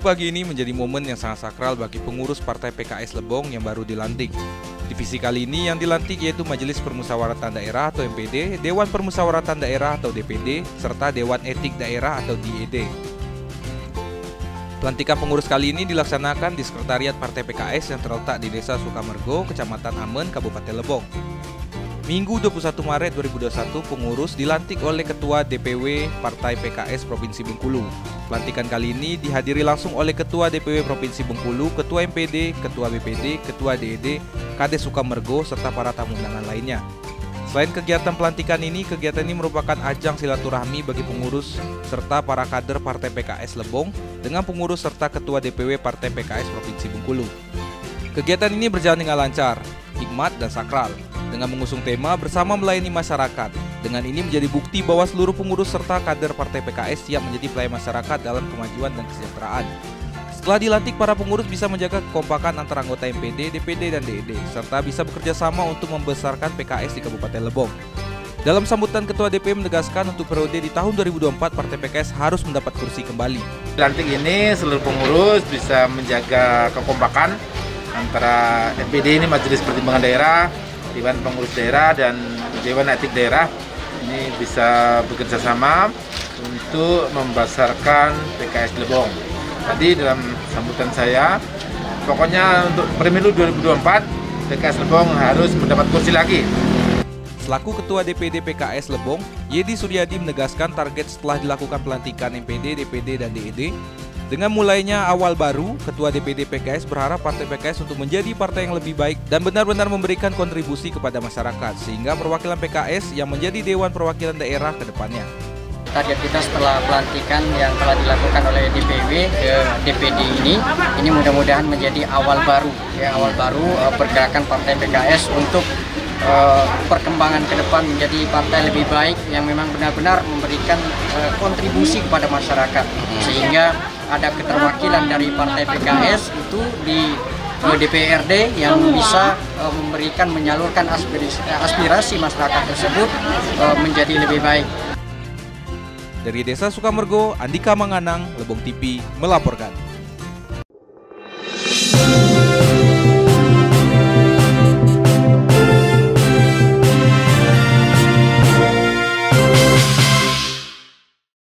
Minggu pagi ini menjadi momen yang sangat sakral bagi pengurus Partai PKS Lebong yang baru dilantik. Divisi kali ini yang dilantik yaitu Majelis Permusyawaratan Daerah atau MPD, Dewan Permusyawaratan Daerah atau DPD, serta Dewan Etik Daerah atau DED. Pelantikan pengurus kali ini dilaksanakan di Sekretariat Partai PKS yang terletak di Desa Sukamergo, Kecamatan Amen, Kabupaten Lebong. Minggu 21 Maret 2021, pengurus dilantik oleh Ketua DPW Partai PKS Provinsi Bengkulu. Pelantikan kali ini dihadiri langsung oleh Ketua DPW Provinsi Bengkulu, Ketua MPD, Ketua BPD, Ketua DED, Kades Sukamergo, serta para tamu undangan lainnya. Selain kegiatan pelantikan ini, kegiatan ini merupakan ajang silaturahmi bagi pengurus serta para kader Partai PKS Lebong dengan pengurus serta Ketua DPW Partai PKS Provinsi Bengkulu. Kegiatan ini berjalan dengan lancar, hikmat, dan sakral, dengan mengusung tema bersama melayani masyarakat. Dengan ini menjadi bukti bahwa seluruh pengurus serta kader Partai PKS siap menjadi pelayan masyarakat dalam kemajuan dan kesejahteraan. Setelah dilantik, para pengurus bisa menjaga kekompakan antara anggota MPD, DPD, dan DED, serta bisa bekerja sama untuk membesarkan PKS di Kabupaten Lebong. Dalam sambutan, Ketua DPW menegaskan untuk periode di tahun 2024, Partai PKS harus mendapat kursi kembali. Dilantik ini seluruh pengurus bisa menjaga kekompakan antara MPD ini Majelis Pertimbangan Daerah, Dewan Pengurus Daerah, dan Dewan Etik Daerah. Ini bisa bekerja sama untuk membesarkan PKS Lebong. Tadi dalam sambutan saya, pokoknya untuk pemilu 2024, PKS Lebong harus mendapat kursi lagi. Selaku Ketua DPD PKS Lebong, Yedi Suryadi menegaskan target setelah dilakukan pelantikan MPD, DPD, dan DED. Dengan mulainya awal baru, Ketua DPD PKS berharap Partai PKS untuk menjadi partai yang lebih baik dan benar-benar memberikan kontribusi kepada masyarakat, sehingga perwakilan PKS yang menjadi Dewan Perwakilan Daerah ke depannya. Target kita setelah pelantikan yang telah dilakukan oleh DPW ke DPD ini mudah-mudahan menjadi awal baru, pergerakan Partai PKS untuk perkembangan ke depan menjadi partai lebih baik yang memang benar-benar memberikan kontribusi kepada masyarakat, sehingga ada keterwakilan dari Partai PKS itu di DPRD yang bisa menyalurkan aspirasi masyarakat tersebut menjadi lebih baik. Dari Desa Sukamergo, Andika Manganang, Lebong TV melaporkan.